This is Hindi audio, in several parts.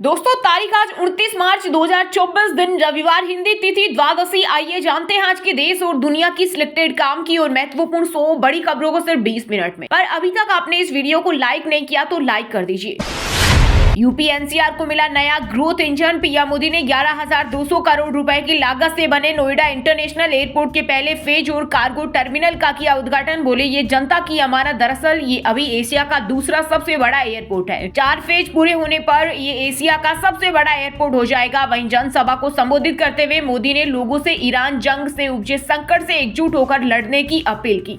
दोस्तों तारीख आज 29 मार्च 2024 दिन रविवार, हिंदी तिथि द्वादशी। आइए जानते हैं आज के देश और दुनिया की सिलेक्टेड काम की और महत्वपूर्ण 100 बड़ी खबरों को सिर्फ 20 मिनट में। पर अभी तक आपने इस वीडियो को लाइक नहीं किया तो लाइक कर दीजिए। यूपी एनसीआर को मिला नया ग्रोथ इंजन। पीएम मोदी ने 11,200 करोड़ रुपए की लागत से बने नोएडा इंटरनेशनल एयरपोर्ट के पहले फेज और कार्गो टर्मिनल का किया उद्घाटन। बोले ये जनता की अमानत। दरअसल ये अभी एशिया का दूसरा सबसे बड़ा एयरपोर्ट है। 4 फेज पूरे होने पर ये एशिया का सबसे बड़ा एयरपोर्ट हो जाएगा। वहीं जनसभा को संबोधित करते हुए मोदी ने लोगों से ईरान जंग से उपजे संकट से एकजुट होकर लड़ने की अपील की।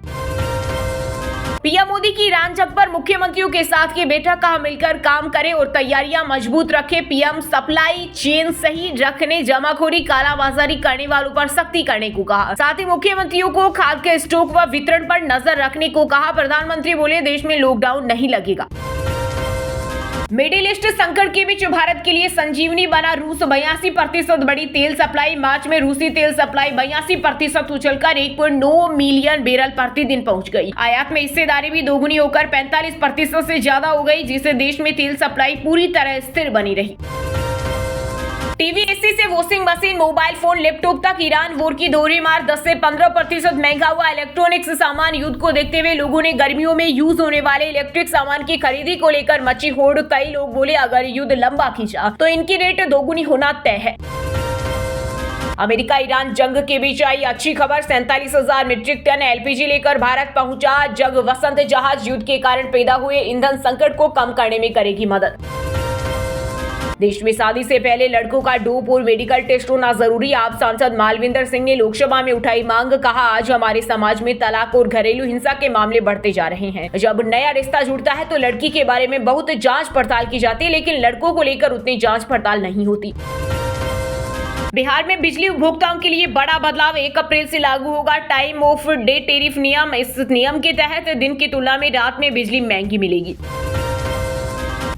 पीएम मोदी की ईरान जंग पर मुख्यमंत्रियों के साथ की बैठक। कहा मिलकर काम करें और तैयारियां मजबूत रखें। पीएम सप्लाई चेन सही रखने, जमाखोरी कालाबाजारी करने वालों पर सख्ती करने को कहा। साथ ही मुख्यमंत्रियों को खाद के स्टॉक व वितरण पर नजर रखने को कहा। प्रधानमंत्री बोले देश में लॉकडाउन नहीं लगेगा। मिडिल ईस्ट संकट के बीच भारत के लिए संजीवनी बना रूस। 82% बढ़ी तेल सप्लाई। मार्च में रूसी तेल सप्लाई 82% उछलकर 1.9 मिलियन बैरल प्रतिदिन पहुंच गई। आयात में हिस्सेदारी भी दोगुनी होकर 45% से ज्यादा हो गई, जिससे देश में तेल सप्लाई पूरी तरह स्थिर बनी रही। टीवी, एसी से washing machine, mobile phone, laptop तक ईरान वॉर की दोहरी मार। 10 से 15% महंगा हुआ इलेक्ट्रॉनिक्स सामान। युद्ध को देखते हुए लोगों ने गर्मियों में यूज होने वाले इलेक्ट्रिक सामान की खरीदी को लेकर मची होड़। कई लोग बोले अगर युद्ध लंबा खींचा तो इनकी रेट दोगुनी होना तय है। अमेरिका ईरान जंग के बीच आई अच्छी खबर। 47,000 मीट्रिक टन एलपीजी लेकर भारत पहुंचा जग वसंत जहाज। युद्ध के कारण पैदा हुए ईंधन संकट को कम करने में करेगी मदद। देश में शादी से पहले लड़कों का डोप और मेडिकल टेस्ट होना जरूरी। आप सांसद मालविंदर सिंह ने लोकसभा में उठाई मांग। कहा आज हमारे समाज में तलाक और घरेलू हिंसा के मामले बढ़ते जा रहे हैं। जब नया रिश्ता जुड़ता है तो लड़की के बारे में बहुत जांच पड़ताल की जाती है, लेकिन लड़कों को लेकर उतनी जांच पड़ताल नहीं होती। बिहार में बिजली उपभोक्ताओं के लिए बड़ा बदलाव। 1 अप्रैल से लागू होगा टाइम ऑफ डे टेरिफ नियम। इस नियम के तहत दिन की तुलना में रात में बिजली महंगी मिलेगी।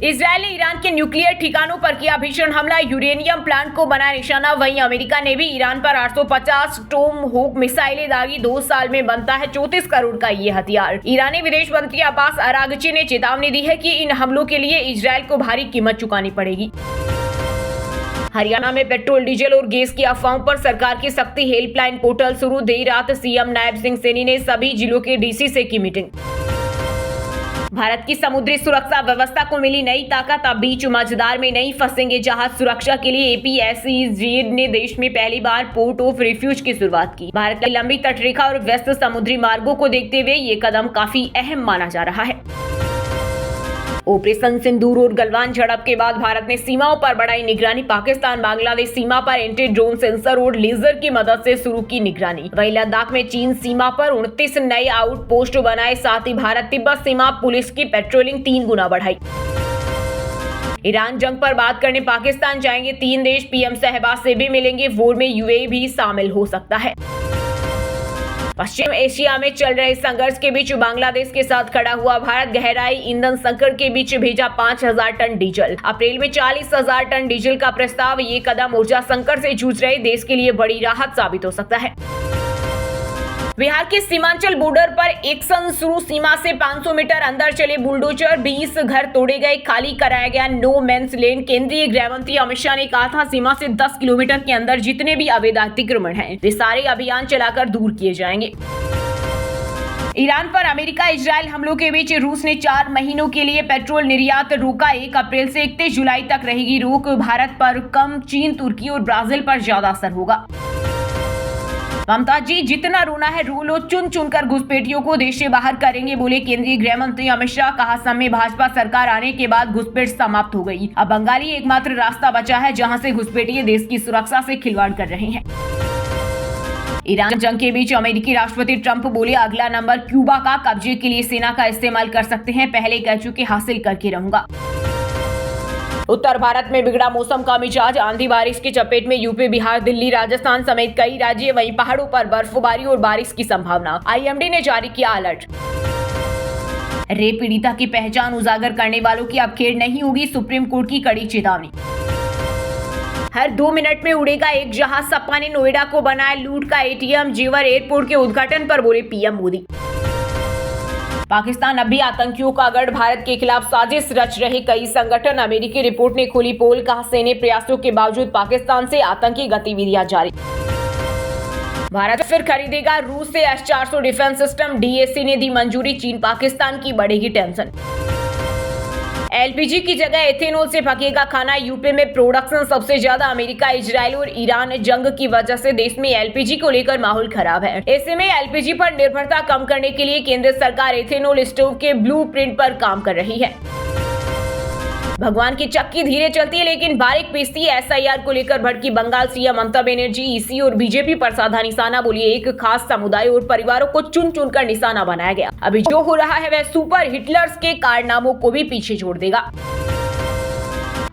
इजरायल ने ईरान के न्यूक्लियर ठिकानों पर किया भीषण हमला। यूरेनियम प्लांट को बनाया निशाना। वहीं अमेरिका ने भी ईरान पर 850 टोम होक मिसाइलें दागी। 2 साल में बनता है 34 करोड़ का ये हथियार। ईरानी विदेश मंत्री अब्बास अरागची ने चेतावनी दी है कि इन हमलों के लिए इजरायल को भारी कीमत चुकानी पड़ेगी। हरियाणा में पेट्रोल, डीजल और गैस की अफवाहों पर सरकार की सख्ती। हेल्पलाइन पोर्टल शुरू। देर रात सीएम नायब सिंह सैनी ने सभी जिलों के डीसी से की मीटिंग। भारत की समुद्री सुरक्षा व्यवस्था को मिली नई ताकत। अब बीच मझधार में नहीं फंसेंगे जहाज। सुरक्षा के लिए एपीएसईजेड ने देश में पहली बार पोर्ट ऑफ रिफ्यूज की शुरुआत की। भारत की लंबी तटरेखा और व्यस्त समुद्री मार्गों को देखते हुए ये कदम काफी अहम माना जा रहा है। ऑपरेशन सिंदूर और गलवान झड़प के बाद भारत ने सीमाओं पर बढ़ाई निगरानी। पाकिस्तान बांग्लादेश सीमा पर एंटी ड्रोन सेंसर और लेजर की मदद से शुरू की निगरानी। वहीं लद्दाख में चीन सीमा पर 29 नए आउट पोस्ट बनाए। साथ ही भारत तिब्बत सीमा पुलिस की पेट्रोलिंग 3 गुना बढ़ाई। ईरान जंग पर बात करने पाकिस्तान जाएंगे 3 देश। पीएम शहबाज से भी मिलेंगे। वॉर में यूएई भी शामिल हो सकता है। पश्चिम एशिया में चल रहे संघर्ष के बीच बांग्लादेश के साथ खड़ा हुआ भारत। गहराई ईंधन संकट के बीच भेजा 5,000 टन डीजल। अप्रैल में 40,000 टन डीजल का प्रस्ताव। ये कदम ऊर्जा संकट से जूझ रहे देश के लिए बड़ी राहत साबित हो सकता है। बिहार के सीमांचल बॉर्डर पर एक्शन शुरू। सीमा से 500 मीटर अंदर चले बुलडोजर। 20 घर तोड़े गए, खाली कराया गया नो मैंस लैंड। केंद्रीय गृह मंत्री अमित शाह ने कहा था सीमा से 10 किलोमीटर के अंदर जितने भी अवैध अतिक्रमण हैं, वे सारे अभियान चलाकर दूर किए जाएंगे। ईरान पर अमेरिका इजरायल हमलों के बीच रूस ने 4 महीनों के लिए पेट्रोल निर्यात रोका। 1 अप्रैल से 31 जुलाई तक रहेगी रोक। भारत पर कम, चीन, तुर्की और ब्राजील पर ज्यादा असर होगा। ममता जी जितना रोना है रो लो। चुन चुनकर घुसपैठियों को देश से बाहर करेंगे, बोले केंद्रीय गृह मंत्री अमित शाह। कहा असम में भाजपा सरकार आने के बाद घुसपैठ समाप्त हो गई। अब बंगाली एकमात्र रास्ता बचा है जहां से घुसपैठिए देश की सुरक्षा से खिलवाड़ कर रहे हैं। ईरान जंग के बीच अमेरिकी राष्ट्रपति ट्रंप बोले अगला नंबर क्यूबा का। कब्जे के लिए सेना का इस्तेमाल कर सकते हैं, पहले कह चुके हासिल करके रहूंगा। उत्तर भारत में बिगड़ा मौसम का मिजाज। आंधी बारिश की चपेट में यूपी, बिहार, दिल्ली, राजस्थान समेत कई राज्य। वहीं पहाड़ों पर बर्फबारी और बारिश की संभावना। आईएमडी ने जारी किया अलर्ट। रेप पीड़िता की पहचान उजागर करने वालों की अब खेड़ नहीं होगी। सुप्रीम कोर्ट की कड़ी चेतावनी। हर 2 मिनट में उड़ेगा एक जहाज। सपा ने नोएडा को बनाया लूट का एटीएम। जेवर एयरपोर्ट के उद्घाटन पर बोले पीएम मोदी। पाकिस्तान अब भी आतंकियों का गढ़। भारत के खिलाफ साजिश रच रहे कई संगठन। अमेरिकी रिपोर्ट ने खोली पोल, कहा सैन्य प्रयासों के बावजूद पाकिस्तान से आतंकी गतिविधियां जारी। भारत फिर खरीदेगा रूस से S-400 डिफेंस सिस्टम। DAC ने दी मंजूरी। चीन पाकिस्तान की बढ़ेगी टेंशन। LPG की जगह एथेनॉल से पकेगा खाना। यूपी में प्रोडक्शन सबसे ज्यादा। अमेरिका, इजराइल और ईरान जंग की वजह से देश में LPG को लेकर माहौल खराब है। ऐसे में LPG पर निर्भरता कम करने के लिए केंद्र सरकार एथेनॉल स्टोव के ब्लूप्रिंट पर काम कर रही है। भगवान की चक्की धीरे चलती है लेकिन बारीक पीसती है। SIR को लेकर भड़की बंगाल CM ममता बनर्जी। EC और बीजेपी पर साधा निशाना। बोली एक खास समुदाय और परिवारों को चुन चुनकर निशाना बनाया गया। अभी जो हो रहा है वह सुपर हिटलर्स के कारनामों को भी पीछे छोड़ देगा।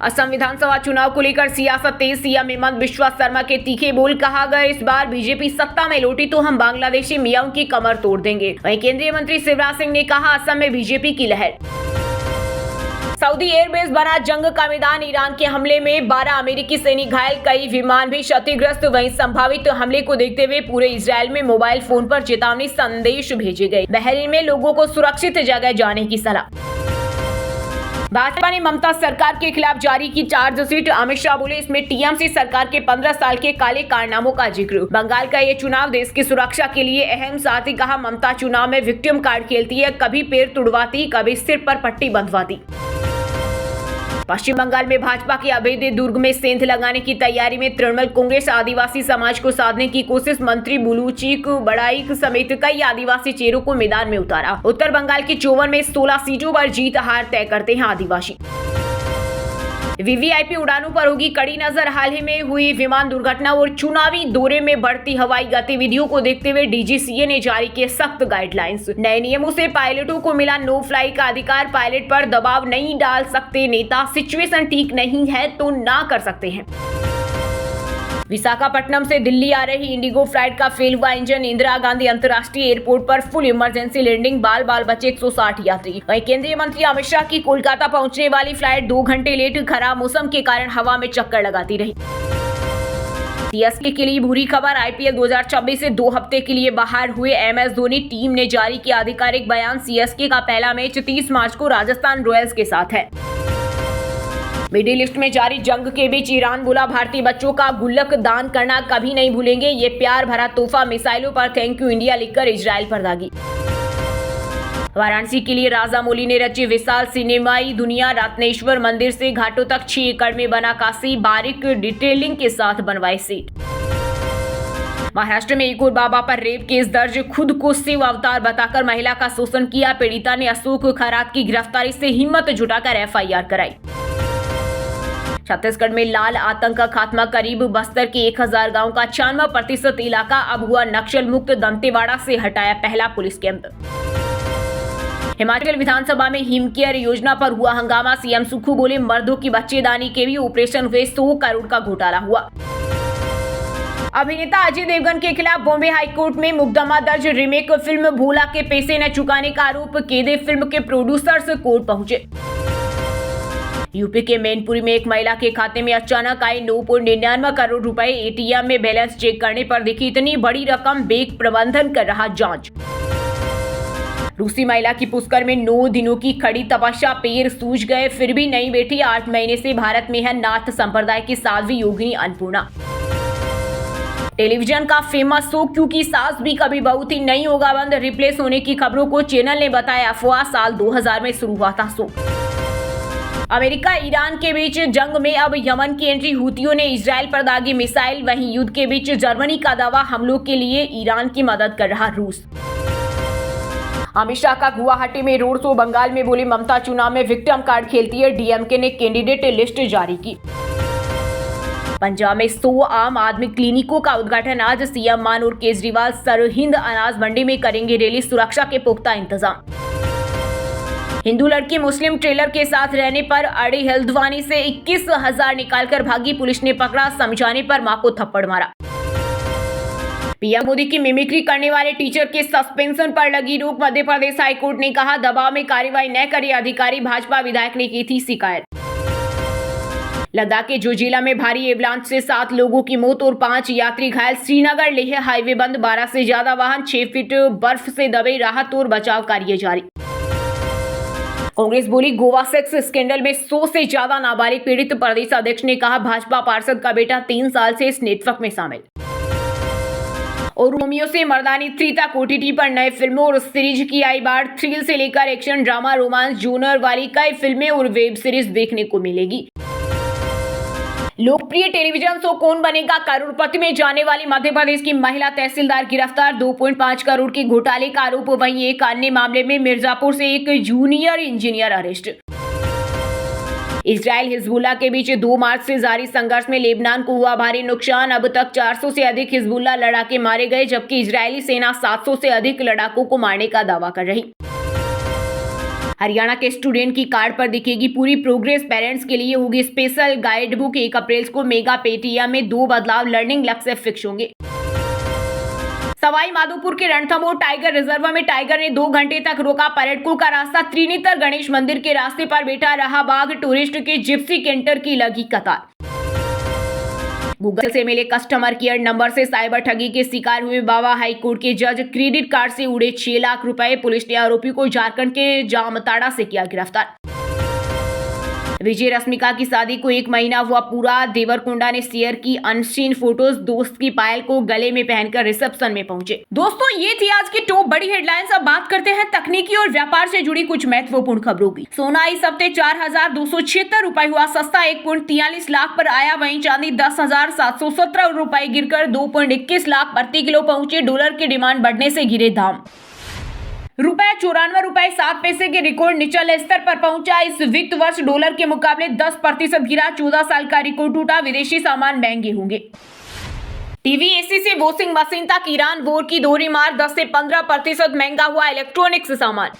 असम विधानसभा चुनाव को लेकर सियासत तेज। CM हेमंत बिश्वा शर्मा के तीखे बोल। कहा गया इस बार बीजेपी सत्ता में लौटी तो हम बांग्लादेशी मियाओं की कमर तोड़ देंगे। वहीं केंद्रीय मंत्री शिवराज सिंह ने कहा असम में बीजेपी की लहर। सऊदी एयरबेस बना जंग का मैदान। ईरान के हमले में 12 अमेरिकी सैनिक घायल, कई विमान भी क्षतिग्रस्त। वहीं संभावित हमले को देखते हुए पूरे इजरायल में मोबाइल फोन पर चेतावनी संदेश भेजे गए। बहरीन में लोगों को सुरक्षित जगह जाने की सलाह। भाजपा ने ममता सरकार के खिलाफ जारी की चार्जशीट। अमित शाह बोले इसमें TMC सरकार के 15 साल के काले कारनामों का जिक्र। बंगाल का ये चुनाव देश की सुरक्षा के लिए अहम। साथ ही कहा ममता चुनाव में विक्टिम कार्ड खेलती है। कभी पैर तुड़वाती, कभी सिर पर पट्टी बंधवाती। पश्चिम बंगाल में भाजपा के अवैध दुर्ग में सेंध लगाने की तैयारी में तृणमूल कांग्रेस। आदिवासी समाज को साधने की कोशिश। मंत्री बुलूचिक बड़ाइक समेत कई आदिवासी चेहरों को मैदान में उतारा। उत्तर बंगाल की 54 में 16 सीटों पर जीत हार तय करते हैं आदिवासी। VVIP उड़ानों पर होगी कड़ी नजर। हाल ही में हुई विमान दुर्घटना और चुनावी दौरे में बढ़ती हवाई गतिविधियों को देखते हुए DGCA ने जारी किए सख्त गाइडलाइंस। नए नियमों से पायलटों को मिला नो फ्लाई का अधिकार। पायलट पर दबाव नहीं डाल सकते नेता। सिचुएशन ठीक नहीं है तो ना कर सकते हैं। विशाखापट्टनम से दिल्ली आ रही इंडिगो फ्लाइट का फेल हुआ इंजन। इंदिरा गांधी अंतर्राष्ट्रीय एयरपोर्ट पर फुल इमरजेंसी लैंडिंग। बाल बचे 160 यात्री। वहीं केंद्रीय मंत्री अमित शाह की कोलकाता पहुंचने वाली फ्लाइट 2 घंटे लेट। खराब मौसम के कारण हवा में चक्कर लगाती रही। CSK के लिए बुरी खबर। IPL 2026 से 2 हफ्ते के लिए बाहर हुए MS धोनी। टीम ने जारी किया आधिकारिक बयान। CSK का पहला मैच 30 मार्च को राजस्थान रॉयल्स के साथ है। मिडिल ईस्ट में जारी जंग के बीच ईरान बोला भारतीय बच्चों का गुल्लक दान करना कभी नहीं भूलेंगे। ये प्यार भरा तोहफा। मिसाइलों पर थैंक यू इंडिया लिखकर इजराइल पर दागी। वाराणसी के लिए राजामौली ने रची विशाल सिनेमाई दुनिया। रत्नेश्वर मंदिर से घाटों तक 6 एकड़ में बना काशी। बारीक डिटेलिंग के साथ बनवाई सीट। महाराष्ट्र में एक और बाबा पर रेप केस दर्ज। खुद को शिव अवतार बताकर महिला का शोषण किया। पीड़िता ने अशोक खरात की गिरफ्तारी से हिम्मत जुटाकर FIR कराई। छत्तीसगढ़ में लाल आतंक का खात्मा करीब। बस्तर के 1000 गांव का 96% इलाका अब हुआ नक्सल मुक्त। दंतेवाड़ा से हटाया पहला पुलिस कैंप। हिमाचल विधानसभा में हिमकेयर योजना पर हुआ हंगामा। CM सुक्खू बोले मर्दों की बच्चेदानी के भी ऑपरेशन हुए। 100 करोड़ का घोटाला हुआ। अभिनेता अजय देवगन के खिलाफ बॉम्बे हाईकोर्ट में मुकदमा दर्ज। रीमेक फिल्म भोला के पैसे न चुकाने का आरोप। केदे फिल्म के प्रोड्यूसर्स कोर्ट पहुंचे। यूपी के मैनपुरी में एक महिला के खाते में अचानक आए 9.99 करोड़ रुपए। ATM में बैलेंस चेक करने पर दिखी इतनी बड़ी रकम। बैंक प्रबंधन कर रहा जांच। रूसी महिला की पुष्कर में 9 दिनों की खड़ी तपस्या। पैर सूज गए फिर भी नहीं बैठी। 8 महीने से भारत में है नाथ संप्रदाय की साध्वी योगिनी अन्नपूर्णा। टेलीविजन का फेमस शो क्योंकि सास भी कभी बहू थी नहीं होगा बंद। रिप्लेस होने की खबरों को चैनल ने बताया अफवाह। साल 2000 में शुरू हुआ था शो। अमेरिका ईरान के बीच जंग में अब यमन की एंट्री। हूतियों ने इजराइल पर दागी मिसाइल। वहीं युद्ध के बीच जर्मनी का दावा। हमलों के लिए ईरान की मदद कर रहा रूस। अमित शाह का गुवाहाटी में रोड शो। बंगाल में बोली ममता चुनाव में विक्टिम कार्ड खेलती है। DMK ने कैंडिडेट लिस्ट जारी की। पंजाब में 100 आम आदमी क्लिनिकों का उद्घाटन आज। CM मान और केजरीवाल सरहिंद अनाज मंडी में करेंगे रैली। सुरक्षा के पुख्ता इंतजाम। हिंदू लड़की मुस्लिम ट्रेलर के साथ रहने पर अड़ी। हल्द्वानी से 21,000 निकालकर भागी। पुलिस ने पकड़ा। समझाने पर मां को थप्पड़ मारा। पीएम मोदी की मिमिक्री करने वाले टीचर के सस्पेंशन पर लगी रोक। मध्य प्रदेश हाईकोर्ट ने कहा दबाव में कार्रवाई न करे अधिकारी। भाजपा विधायक ने की थी शिकायत। लद्दाख के जोजिला में भारी एवलांच से 7 लोगों की मौत और 5 यात्री घायल। श्रीनगर लेह हाईवे बंद। 12 से ज्यादा वाहन 6 फीट बर्फ से दबे। राहत और बचाव कार्य जारी। कांग्रेस बोली गोवा सेक्स स्कैंडल में 100 से ज्यादा नाबालिग पीड़ित। प्रदेश अध्यक्ष ने कहा भाजपा पार्षद का बेटा 3 साल से इस नेटवर्क में शामिल। और रोमियो से मर्दानी 3 तक OTT पर नए फिल्मों और सीरीज की आई बाढ़। थ्रिल से लेकर एक्शन, ड्रामा, रोमांस जोनर वाली कई फिल्में और वेब सीरीज देखने को मिलेगी। लोकप्रिय टेलीविजन शो कौन बनेगा करोड़पति में जाने वाली मध्य प्रदेश की महिला तहसीलदार गिरफ्तार। 2.5 करोड़ के घोटाले का आरोप। वहीं एक अन्य मामले में मिर्जापुर से एक junior engineer arrest. Israel Hezbollah के बीच 2 मार्च से जारी संघर्ष में लेबनान को हुआ भारी नुकसान। अब तक 400 से अधिक हिजबुल्लाह लड़ाके मारे गए, जबकि इजरायली सेना 700 से अधिक लड़ाकों को मारने का दावा कर रही। हरियाणा के स्टूडेंट की कार्ड पर दिखेगी पूरी प्रोग्रेस। पेरेंट्स के लिए होगी स्पेशल गाइड बुक। 1 अप्रैल को मेगा पेटिया में 2 बदलाव लर्निंग लक्ष्य फिक्स होंगे। सवाई माधोपुर के रणथंभौर टाइगर रिजर्व में टाइगर ने 2 घंटे तक रोका पर्यटकों का रास्ता। त्रिनेत्र गणेश मंदिर के रास्ते पर बैठा रहा बाघ। टूरिस्ट के जिप्सी कैंटर की लगी कतार। गूगल से मिले कस्टमर केयर नंबर से साइबर ठगी के शिकार हुए बाबा। हाईकोर्ट के जज। क्रेडिट कार्ड से उड़े 6 लाख रुपए। पुलिस ने आरोपी को झारखंड के जामताड़ा से किया गिरफ्तार। विजय रश्मिका की शादी को 1 महीना हुआ पूरा। देवरकोंडा ने शेयर की अनसीन फोटोज। दोस्त की पायल को गले में पहनकर रिसेप्शन में पहुंचे। दोस्तों ये थी आज की टॉप बड़ी हेडलाइंस। अब बात करते हैं तकनीकी और व्यापार से जुड़ी कुछ महत्वपूर्ण खबरों की। सोना इस हफ्ते 4,276 रुपए हुआ सस्ता, 1.43 लाख पर आया। वहीं चांदी 10,717 रुपए गिरकर 2.21 लाख प्रति किलो पहुंचे। डॉलर की डिमांड बढ़ने से गिरे दाम। ₹94.7 के रिकॉर्ड निचले स्तर पर पहुंचा। इस वित्त वर्ष डॉलर के मुकाबले 10% गिरा। 14 साल का रिकॉर्ड टूटा। विदेशी सामान महंगे होंगे। टीवी, एसी से वॉशिंग मशीन तक ईरान वॉर की दोहरी मार। 10 से 15% महंगा हुआ इलेक्ट्रॉनिक्स सामान।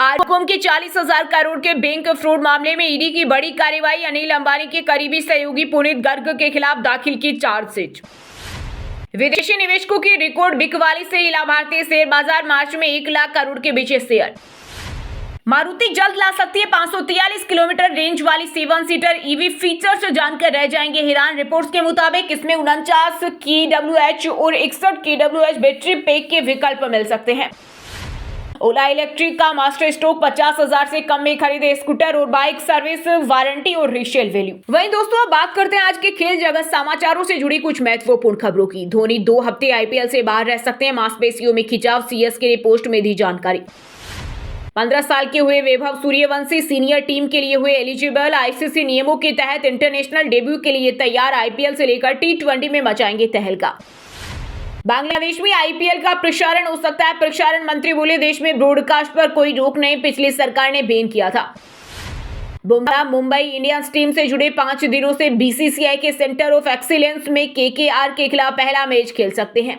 आरकॉम के 40,000 करोड़ के बैंक फ्रॉड मामले में ईडी की बड़ी कार्रवाई। अनिल अंबानी के करीबी सहयोगी पुनीत गर्ग के खिलाफ दाखिल की चार्जशीट। विदेशी निवेशकों की रिकॉर्ड बिकवाली से हिला भारतीय शेयर बाजार। मार्च में 1 लाख करोड़ के बेचे शेयर। मारुति जल्द ला सकती है 543 किलोमीटर रेंज वाली 7 सीटर ईवी। फीचर्स जानकर रह जाएंगे हैरान। रिपोर्ट्स के मुताबिक इसमें 49 kWh और 61 kWh बैटरी पैक के विकल्प मिल सकते हैं। ओला इलेक्ट्रिक का मास्टर स्टॉक 50,000 से कम में खरीदे स्कूटर और बाइक। सर्विस वारंटी और रीसेल वैल्यू। वहीं दोस्तों अब बात करते हैं आज के खेल जगत समाचारों से जुड़ी कुछ महत्वपूर्ण खबरों की। धोनी 2 हफ्ते आईपीएल से बाहर रह सकते हैं। मांसपेशियों में खिंचाव। सीएसके ने पोस्ट में दी जानकारी। 15 साल के हुए वैभव सूर्यवंशी सीनियर टीम के लिए हुए एलिजिबल। आईसीसी नियमों के तहत इंटरनेशनल डेब्यू के लिए तैयार। आईपीएल से लेकर T20 में मचाएंगे तहलका। बांग्लादेश में आईपीएल का प्रसारण हो सकता है। प्रसारण मंत्री बोले देश में ब्रॉडकास्ट पर कोई रोक नहीं, पिछली सरकार ने बैन किया था। बुमराह मुंबई इंडियंस टीम से जुड़े 5 दिनों से बीसीसीआई के सेंटर ऑफ एक्सीलेंस में केकेआर के खिलाफ पहला मैच खेल सकते हैं।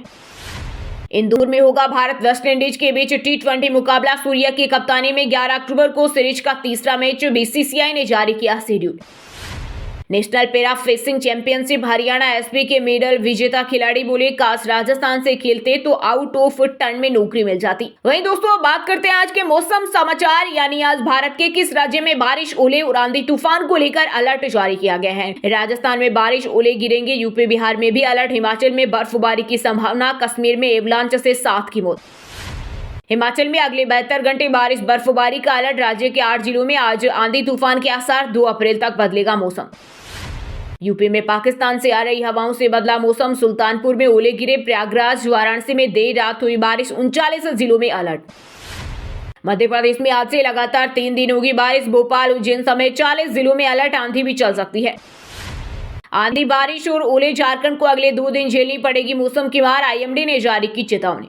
इंदौर में होगा भारत वेस्टइंडीज के बीच T20 मुकाबला। सूर्या की कप्तानी में 11 अक्टूबर को सीरीज का तीसरा मैच। बीसीसीआई ने जारी किया schedule. National para facing championship Haryana SP के मेडल विजेता खिलाड़ी बोले काश राजस्थान से खेलते तो आउट ऑफ टर्न में नौकरी मिल जाती। वहीं दोस्तों अब बात करते हैं आज के मौसम समाचार। यानी आज भारत के किस राज्य में बारिश, ओले और आंधी तूफान को लेकर अलर्ट जारी किया गया है। राजस्थान में बारिश, ओले गिरेंगे। यूपी बिहार में भी अलर्ट। हिमाचल में बर्फबारी की संभावना। कश्मीर में एवलांच से 7 की मौत। हिमाचल में अगले 72 घंटे बारिश बर्फबारी का अलर्ट। राज्य के 8 जिलों में आज आंधी तूफान के आसार। 2 अप्रैल तक बदलेगा मौसम। यूपी में पाकिस्तान से आ रही हवाओं से बदला मौसम। सुल्तानपुर में ओले गिरे। प्रयागराज, वाराणसी में देर रात हुई बारिश। 39 जिलों में अलर्ट। मध्य प्रदेश में आज से लगातार 3 दिन होगी बारिश। भोपाल, उज्जैन समेत 40 जिलों में अलर्ट। आंधी भी चल सकती है। आंधी, बारिश और ओले झारखंड को अगले 2 दिन झेलनी पड़ेगी। मौसम की मार, आईएमडी ने जारी की चेतावनी।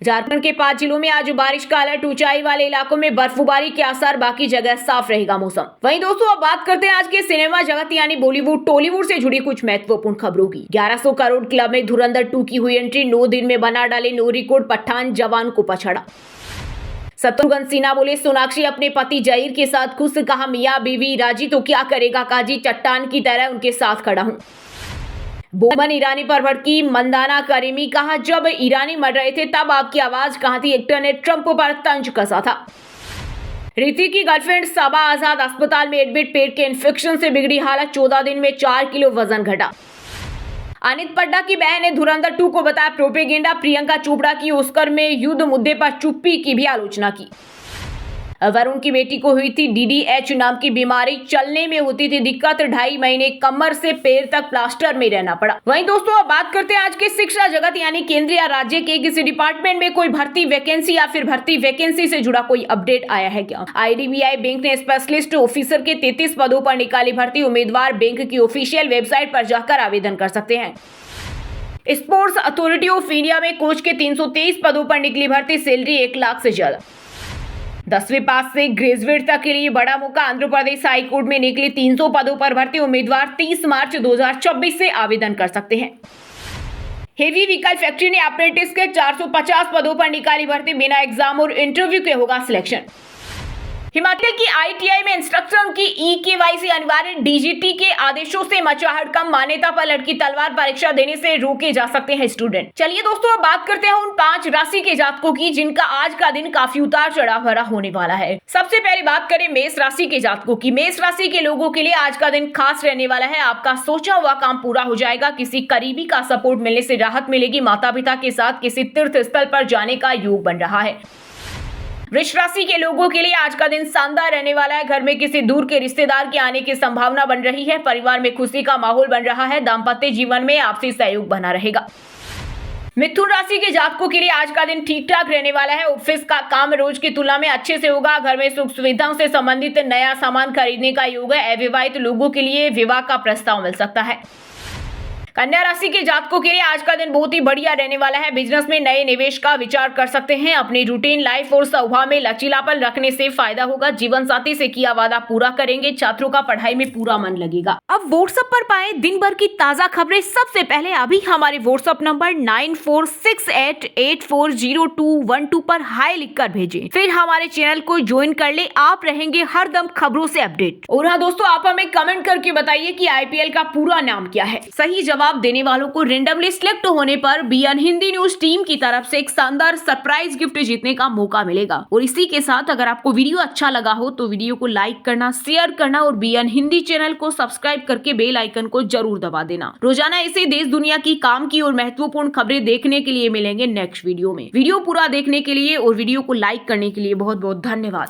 झारखंड के 5 जिलों में आज बारिश का अलर्ट। ऊंचाई वाले इलाकों में बर्फबारी के आसार। बाकी जगह साफ रहेगा मौसम। वहीं दोस्तों अब बात करते हैं आज के सिनेमा जगत यानी बॉलीवुड टॉलीवुड से जुड़ी कुछ महत्वपूर्ण खबरों की। 1100 करोड़ क्लब में धुरंधर 2 की हुई एंट्री। 9 दिन में बना डाले नो रिकॉर्ड। पठान जवान को पछाड़ा। शत्रुघ्न सिन्हा बोले सोनाक्षी अपने पति जहीर के साथ खुश। कहा मियां बीवी राजी तो क्या करेगा काजी, चट्टान की तरह उनके साथ खड़ा हूं। बोमन ईरानी पर भड़की मंदाना करीमी। कहा जब ईरानी मर रहे थे तब आपकी आवाज कहां थी। एक्टर ने ट्रंप पर तंज कसा था। ऋतिक की गर्लफ्रेंड सबा आजाद अस्पताल में एडमिट। पेट के इन्फेक्शन से बिगड़ी हालत। 14 दिन में 4 किलो वजन घटा। अनित पड्डा की बहन ने धुरंधर 2 को बताया प्रोपेगेंडा। प्रियंका चोपड़ा की ऑस्कर में युद्ध मुद्दे पर चुप्पी की भी आलोचना की। वरुण की बेटी को हुई थी DDH नाम की बीमारी, चलने में होती थी दिक्कत, 2.5 महीने कमर से पैर तक प्लास्टर में रहना पड़ा। वहीं दोस्तों अब बात करते हैं आज के शिक्षा जगत यानी केंद्र या राज्य के किसी डिपार्टमेंट में कोई भर्ती वैकेंसी या फिर भर्ती वैकेंसी से जुड़ा कोई अपडेट आया है क्या? IDBI बैंक ने स्पेशलिस्ट ऑफिसर के 33 पदों पर निकाली भर्ती। उम्मीदवार बैंक की ऑफिशियल वेबसाइट पर जाकर आवेदन कर सकते हैं। स्पोर्ट्स अथॉरिटी ऑफ इंडिया में कोच के 323 पदों पर निकली भर्ती, सैलरी 1 लाख से ज्यादा। 10वीं पास से ग्रेजुएट तक के लिए बड़ा मौका, आंध्र प्रदेश हाईकोर्ट में निकली 300 पदों पर भर्ती। उम्मीदवार 30 मार्च 2024 से आवेदन कर सकते हैं। हेवी व्हीकल फैक्ट्री ने अप्रेंटिस के 450 पदों पर निकाली भर्ती, बिना एग्जाम और इंटरव्यू के होगा सिलेक्शन। हिमाचल की ITI में इंस्ट्रक्टर की EKYC अनिवार्य, DGT के आदेशों से मचा हड़कंप, मान्यता पर लटकी तलवार, परीक्षा देने से रोके जा सकते हैं स्टूडेंट। चलिए दोस्तों अब बात करते हैं उन 5 राशि के जातकों की जिनका आज का दिन काफी उतार चढ़ाव भरा होने वाला है। सबसे पहले बात करें मेष राशि के जातकों की। मेष राशि के लोगों के लिए आज का दिन खास रहने वाला है। आपका सोचा हुआ काम पूरा हो जाएगा, किसी करीबी का सपोर्ट मिलने से राहत मिलेगी, माता पिता के साथ किसी तीर्थ स्थल पर जाने का योग बन रहा है। वृष राशि के लोगों के लिए आज का दिन शानदार रहने वाला है। घर में किसी दूर के रिश्तेदार के आने की संभावना बन रही है। परिवार में खुशी का माहौल बन रहा है। दाम्पत्य जीवन में आपसी सहयोग बना रहेगा। मिथुन राशि के जातकों के लिए आज का दिन ठीक ठाक रहने वाला है। ऑफिस का काम रोज की तुलना में अच्छे से होगा। घर में सुख सुविधाओं से संबंधित नया सामान खरीदने का योग है। अविवाहित लोगों के लिए विवाह का प्रस्ताव मिल सकता है। कन्या राशि के जातकों के लिए आज का दिन बहुत ही बढ़िया रहने वाला है। बिजनेस में नए निवेश का विचार कर सकते हैं। अपनी रूटीन लाइफ और स्वभाव में लचीलापन रखने से फायदा होगा। जीवन साथी से किया वादा पूरा करेंगे। छात्रों का पढ़ाई में पूरा मन लगेगा। अब व्हाट्सएप पर पाए दिन भर की ताजा खबरें सबसे पहले अभी हमारे व्हाट्सएप नंबर 9468840212 पर हाई लिखकर भेजें। फिर हमारे चैनल को ज्वाइन कर ले, आप रहेंगे हरदम खबरों से अपडेट। और हाँ दोस्तों, आप हमें कमेंट करके बताइए कि IPL का पूरा नाम क्या है। सही जवाब देने वालों को रेंडमली सिलेक्ट होने पर BN हिंदी न्यूज टीम की तरफ से एक शानदार सरप्राइज गिफ्ट जीतने का मौका मिलेगा। और इसी के साथ अगर आपको वीडियो अच्छा लगा हो तो वीडियो को लाइक करना, शेयर करना और BN हिंदी चैनल को सब्सक्राइब करके बेल आइकन को जरूर दबा देना। रोजाना ऐसे देश दुनिया की काम की और महत्वपूर्ण खबरें देखने के लिए मिलेंगे नेक्स्ट वीडियो में। वीडियो पूरा देखने के लिए और वीडियो को लाइक करने के लिए बहुत बहुत धन्यवाद।